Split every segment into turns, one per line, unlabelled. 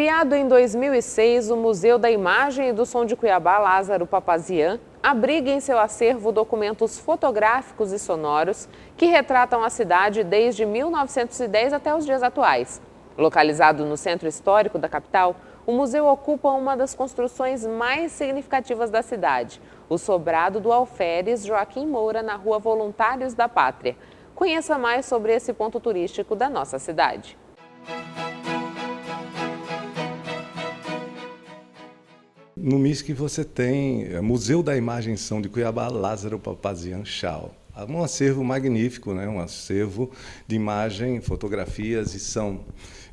Criado em 2006, o Museu da Imagem e do Som de Cuiabá, Lázaro Papazian, abriga em seu acervo documentos fotográficos e sonoros que retratam a cidade desde 1910 até os dias atuais. Localizado no centro histórico da capital, o museu ocupa uma das construções mais significativas da cidade, o sobrado do alferes Joaquim Moura, na Rua Voluntários da Pátria. Conheça mais sobre esse ponto turístico da nossa cidade.
No MISC você tem Museu da Imagem e Som de Cuiabá, Lázaro Papazian Chau. Um acervo magnífico, né? Um acervo de imagem, fotografias e som.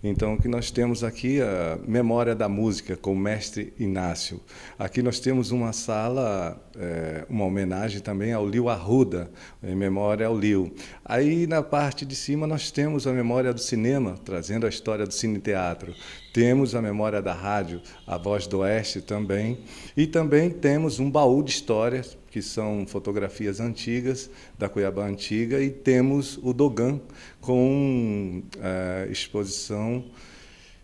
Então, o que nós temos aqui a Memória da Música, com o mestre Inácio. Aqui nós temos uma sala, uma homenagem também ao Lio Arruda, em memória ao Lio. Aí, na parte de cima, nós temos a Memória do Cinema, trazendo a história do cine-teatro. Temos a Memória da Rádio, a Voz do Oeste também. E também temos um baú de histórias, que são fotografias antigas, da Cuiabá Antiga, e temos o Dogan, com exposição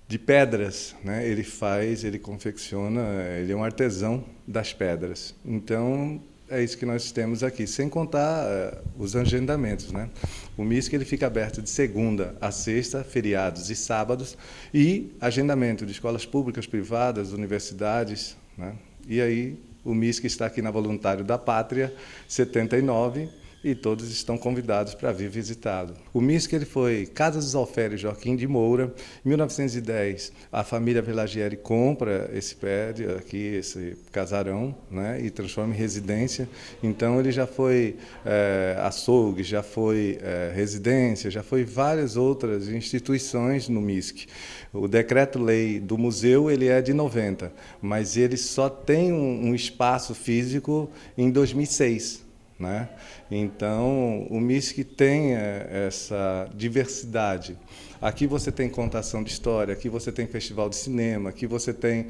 de pedras, né? Ele confecciona, ele é um artesão das pedras. Então, é isso que nós temos aqui, sem contar os agendamentos, né? O MISC ele fica aberto de segunda a sexta, feriados e sábados, e agendamento de escolas públicas, privadas, universidades, né? E aí, o MISC está aqui na Voluntário da Pátria, 79, e todos estão convidados para vir visitá-lo. O MISC ele foi Casa dos Alferes Joaquim de Moura. Em 1910, a família Pelagieri compra esse prédio aqui, esse casarão, né, e transforma em residência. Então ele já foi açougue, já foi residência, já foi várias outras instituições no MISC. O decreto-lei do museu ele é de 90, mas ele só tem um espaço físico em 2006. Né? Então, o MISC tem essa diversidade. Aqui você tem contação de história, aqui você tem festival de cinema, aqui você tem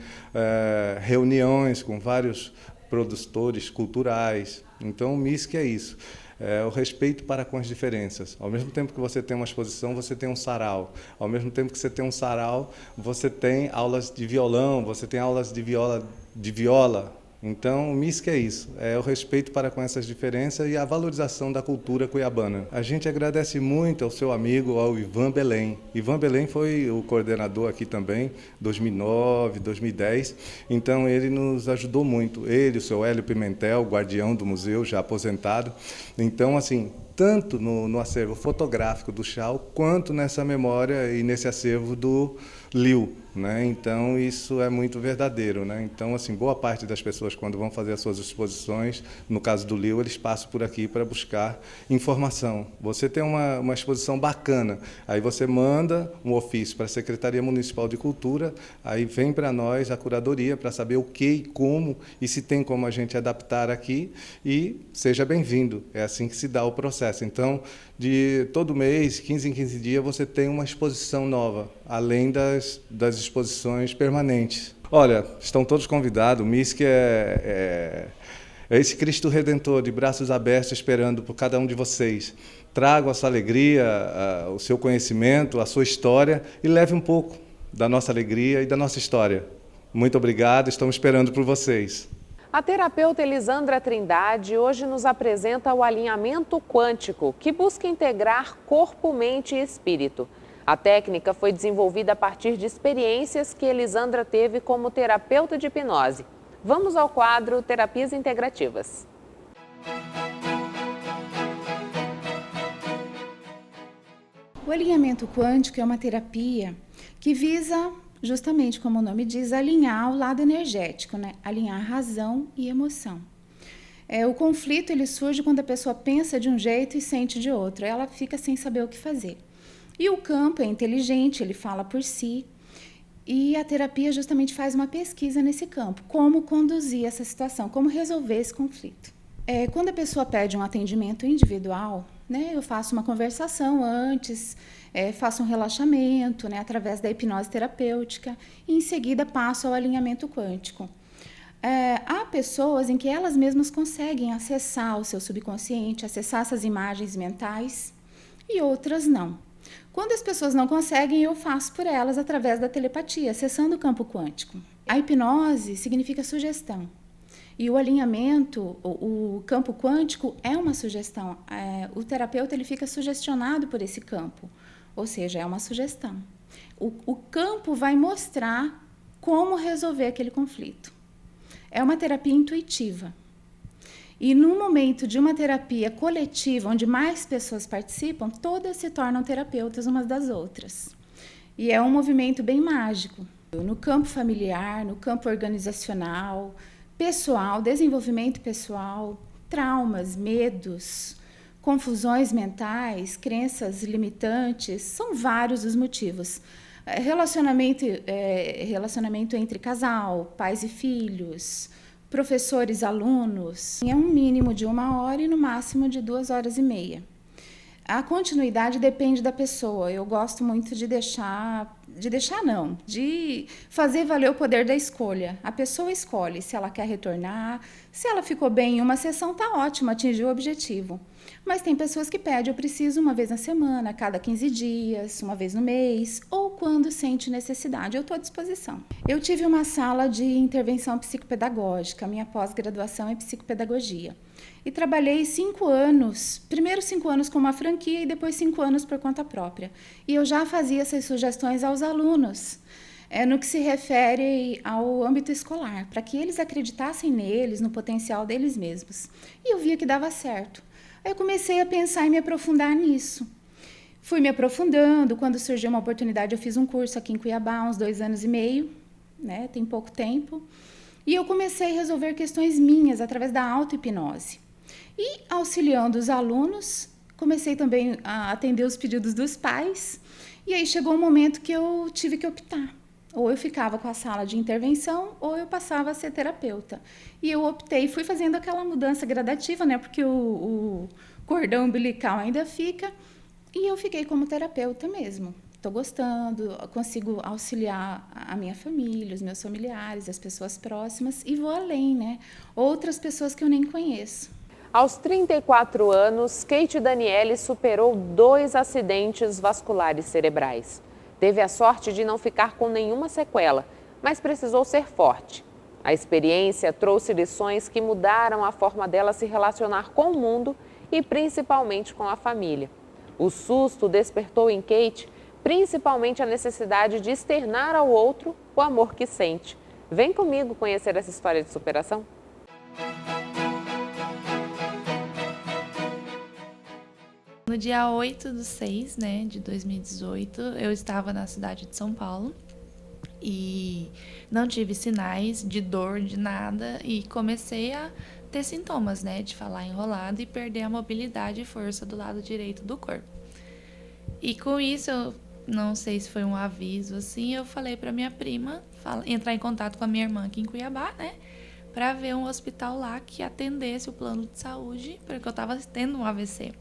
reuniões com vários produtores culturais. Então, o MISC é isso. O respeito para com as diferenças. Ao mesmo tempo que você tem uma exposição, você tem um sarau. Ao mesmo tempo que você tem um sarau, você tem aulas de violão, você tem aulas de viola. Então, o MISC é isso, é o respeito para com essas diferenças e a valorização da cultura cuiabana. A gente agradece muito ao seu amigo, ao Ivan Belém. Ivan Belém foi o coordenador aqui também, 2009, 2010, então ele nos ajudou muito. Ele, o seu Hélio Pimentel, guardião do museu, já aposentado. Então, assim, tanto no acervo fotográfico do Chau, quanto nessa memória e nesse acervo do Lio, né? Então, isso é muito verdadeiro, né? Então, assim, boa parte das pessoas, quando vão fazer as suas exposições, no caso do Lio, eles passam por aqui para buscar informação. Você tem uma exposição bacana, aí você manda um ofício para a Secretaria Municipal de Cultura, aí vem para nós a curadoria para saber o que e como, e se tem como a gente adaptar aqui, e seja bem-vindo. É assim que se dá o processo. Então, de todo mês, 15 em 15 dias, você tem uma exposição nova, além das exposições permanentes. Olha, estão todos convidados, o MISC é esse Cristo Redentor de braços abertos esperando por cada um de vocês. Traga a sua alegria, o seu conhecimento, a sua história e leve um pouco da nossa alegria e da nossa história. Muito obrigado, estamos esperando por vocês.
A terapeuta Elisandra Trindade hoje nos apresenta o alinhamento quântico, que busca integrar corpo, mente e espírito. A técnica foi desenvolvida a partir de experiências que Elisandra teve como terapeuta de hipnose. Vamos ao quadro Terapias Integrativas.
O alinhamento quântico é uma terapia que visa, justamente como o nome diz, alinhar o lado energético, né? Alinhar razão e emoção. O conflito ele surge quando a pessoa pensa de um jeito e sente de outro. Ela fica sem saber o que fazer. E o campo é inteligente, ele fala por si. E a terapia justamente faz uma pesquisa nesse campo. Como conduzir essa situação, como resolver esse conflito. Quando a pessoa pede um atendimento individual, né, eu faço uma conversação antes, faço um relaxamento, né, através da hipnose terapêutica, e em seguida passo ao alinhamento quântico. Há pessoas em que elas mesmas conseguem acessar o seu subconsciente, acessar essas imagens mentais, e outras não. Quando as pessoas não conseguem, eu faço por elas através da telepatia, acessando o campo quântico. A hipnose significa sugestão. E o alinhamento, o campo quântico é uma sugestão. O terapeuta ele fica sugestionado por esse campo, ou seja, é uma sugestão. O campo vai mostrar como resolver aquele conflito. É uma terapia intuitiva. E no momento de uma terapia coletiva, onde mais pessoas participam, todas se tornam terapeutas umas das outras. E é um movimento bem mágico. No campo familiar, no campo organizacional, pessoal, desenvolvimento pessoal, traumas, medos, confusões mentais, crenças limitantes, são vários os motivos. Relacionamento entre casal, pais e filhos, professores, alunos. É um mínimo de 1 hora e no máximo de 2 horas e meia. A continuidade depende da pessoa. Eu gosto muito de fazer valer o poder da escolha. A pessoa escolhe se ela quer retornar, se ela ficou bem em uma sessão, tá ótimo, atingiu o objetivo. Mas tem pessoas que pedem, eu preciso 1 vez na semana, a cada 15 dias, 1 vez no mês, ou quando sente necessidade. Eu estou à disposição. Eu tive uma sala de intervenção psicopedagógica, minha pós-graduação é psicopedagogia. E trabalhei 5 anos, primeiro 5 anos com uma franquia e depois 5 anos por conta própria. E eu já fazia essas sugestões aos alunos, no que se refere ao âmbito escolar, para que eles acreditassem neles, no potencial deles mesmos. E eu via que dava certo. Aí eu comecei a pensar em me aprofundar nisso. Fui me aprofundando, quando surgiu uma oportunidade, eu fiz um curso aqui em Cuiabá, uns 2 anos e meio, né, tem pouco tempo, e eu comecei a resolver questões minhas através da auto-hipnose. E auxiliando os alunos, comecei também a atender os pedidos dos pais, e aí chegou um momento que eu tive que optar. Ou eu ficava com a sala de intervenção, ou eu passava a ser terapeuta. E eu optei, fui fazendo aquela mudança gradativa, né? Porque o cordão umbilical ainda fica. E eu fiquei como terapeuta mesmo. Estou gostando, consigo auxiliar a minha família, os meus familiares, as pessoas próximas. E vou além, né? Outras pessoas que eu nem conheço.
Aos 34 anos, Kate Daniele superou 2 acidentes vasculares cerebrais. Teve a sorte de não ficar com nenhuma sequela, mas precisou ser forte. A experiência trouxe lições que mudaram a forma dela se relacionar com o mundo e principalmente com a família. O susto despertou em Kate principalmente a necessidade de externar ao outro o amor que sente. Vem comigo conhecer essa história de superação?
No dia 8/6, né, de 2018, eu estava na cidade de São Paulo e não tive sinais de dor, de nada, e comecei a ter sintomas, né, de falar enrolado e perder a mobilidade e força do lado direito do corpo. E com isso, eu não sei se foi um aviso, assim, eu falei para minha prima entrar em contato com a minha irmã aqui em Cuiabá, né, para ver um hospital lá que atendesse o plano de saúde, porque eu estava tendo um AVC.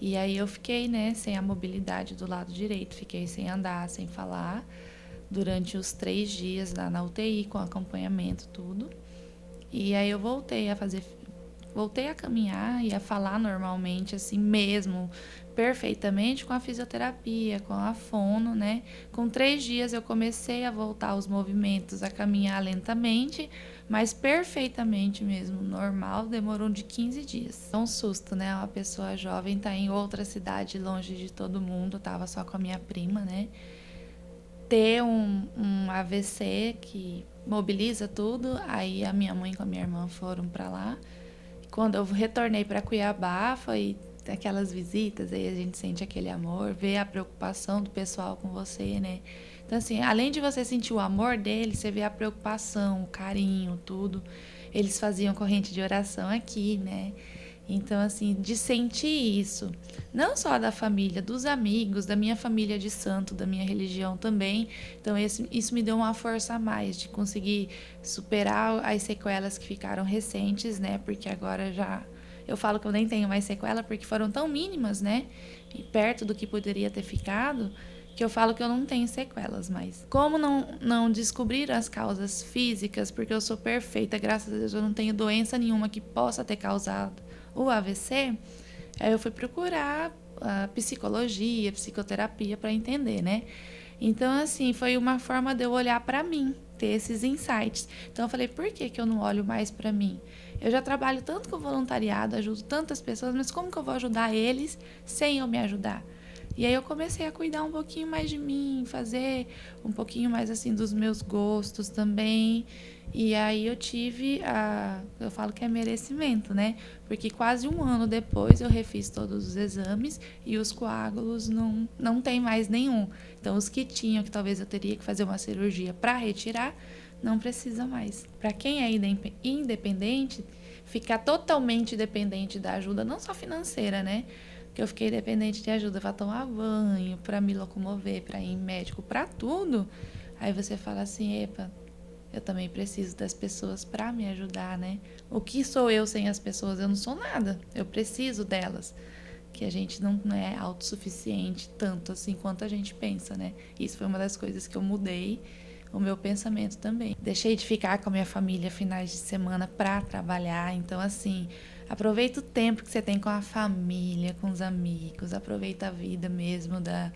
E aí eu fiquei, né, sem a mobilidade do lado direito, fiquei sem andar, sem falar, durante os 3 dias lá na UTI, com acompanhamento, tudo. E aí eu voltei a caminhar e a falar normalmente, assim mesmo, perfeitamente, com a fisioterapia, com a fono, né. Com 3 dias eu comecei a voltar aos movimentos, a caminhar lentamente, mas perfeitamente mesmo, normal, demorou de 15 dias. É um susto, né? Uma pessoa jovem tá em outra cidade, longe de todo mundo, tava só com a minha prima, né? Ter um AVC que mobiliza tudo, aí a minha mãe com a minha irmã foram para lá. Quando eu retornei para Cuiabá, foi aquelas visitas, aí a gente sente aquele amor, vê a preocupação do pessoal com você, né? Então, assim, além de você sentir o amor deles, você vê a preocupação, o carinho, tudo. Eles faziam corrente de oração aqui, né? Então, assim, de sentir isso, não só da família, dos amigos, da minha família de santo, da minha religião também. Então, isso me deu uma força a mais de conseguir superar as sequelas que ficaram recentes, né? Porque agora já... Eu falo que eu nem tenho mais sequela porque foram tão mínimas, né? E perto do que poderia ter ficado, que eu falo que eu não tenho sequelas mais. Como não descobrir as causas físicas, porque eu sou perfeita, graças a Deus eu não tenho doença nenhuma que possa ter causado o AVC, aí eu fui procurar a psicologia, psicoterapia para entender, né? Então, assim, foi uma forma de eu olhar para mim, ter esses insights. Então, eu falei, por que que eu não olho mais para mim? Eu já trabalho tanto com voluntariado, ajudo tantas pessoas, mas como que eu vou ajudar eles sem eu me ajudar? E aí eu comecei a cuidar um pouquinho mais de mim, fazer um pouquinho mais assim dos meus gostos também. E aí eu falo que é merecimento, né? Porque quase um ano depois eu refiz todos os exames e os coágulos não tem mais nenhum. Então os que tinham, que talvez eu teria que fazer uma cirurgia para retirar, não precisa mais. Para quem é independente, ficar totalmente dependente da ajuda, não só financeira, né? Que eu fiquei dependente de ajuda para tomar banho, para me locomover, para ir em médico, para tudo. Aí você fala assim, epa, eu também preciso das pessoas para me ajudar, né? O que sou eu sem as pessoas? Eu não sou nada. Eu preciso delas. Que a gente não é autossuficiente tanto assim quanto a gente pensa, né? Isso foi uma das coisas que eu mudei o meu pensamento também. Deixei de ficar com a minha família finais de semana para trabalhar. Então, assim, aproveita o tempo que você tem com a família, com os amigos. Aproveita a vida mesmo da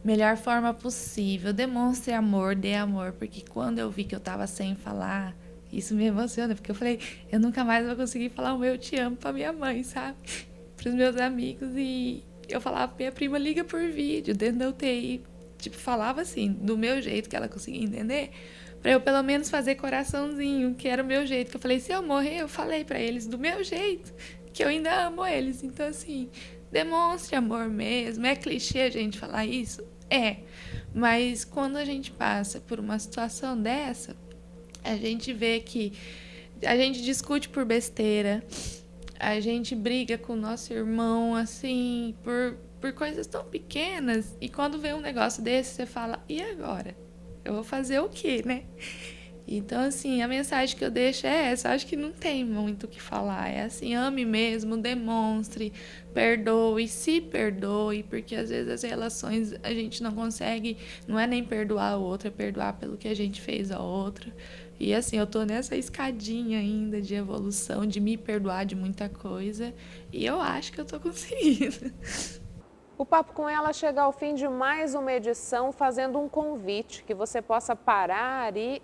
melhor forma possível. Demonstre amor, dê amor. Porque quando eu vi que eu tava sem falar, isso me emociona. Porque eu falei, eu nunca mais vou conseguir falar o meu te amo pra minha mãe, sabe? Pros meus amigos. E eu falava, minha prima liga por vídeo, dentro da UTI. Tipo, falava assim, do meu jeito, que ela conseguia entender, pra eu pelo menos fazer coraçãozinho, que era o meu jeito. Que eu falei, se eu morrer, eu falei pra eles do meu jeito, que eu ainda amo eles. Então, assim, demonstre amor mesmo. É clichê a gente falar isso? É. Mas quando a gente passa por uma situação dessa, a gente vê que a gente discute por besteira, a gente briga com o nosso irmão, assim, por coisas tão pequenas, e quando vem um negócio desse, você fala, e agora? Eu vou fazer o quê, né? Então, assim, a mensagem que eu deixo é essa, acho que não tem muito o que falar, é assim, ame mesmo, demonstre, perdoe, se perdoe, porque às vezes as relações a gente não consegue, não é nem perdoar o outro, é perdoar pelo que a gente fez ao outro. E assim, eu tô nessa escadinha ainda de evolução, de me perdoar de muita coisa, e eu acho que eu tô conseguindo.
O Papo com Ela chega ao fim de mais uma edição, fazendo um convite que você possa parar e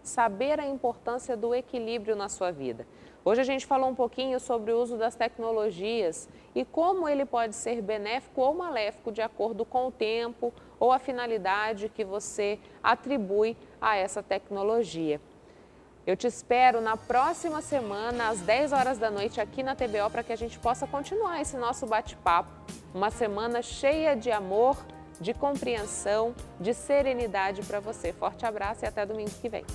saber a importância do equilíbrio na sua vida. Hoje a gente falou um pouquinho sobre o uso das tecnologias e como ele pode ser benéfico ou maléfico de acordo com o tempo ou a finalidade que você atribui a essa tecnologia. Eu te espero na próxima semana, às 10 horas da noite, aqui na TBO, para que a gente possa continuar esse nosso bate-papo. Uma semana cheia de amor, de compreensão, de serenidade para você. Forte abraço e até domingo que vem.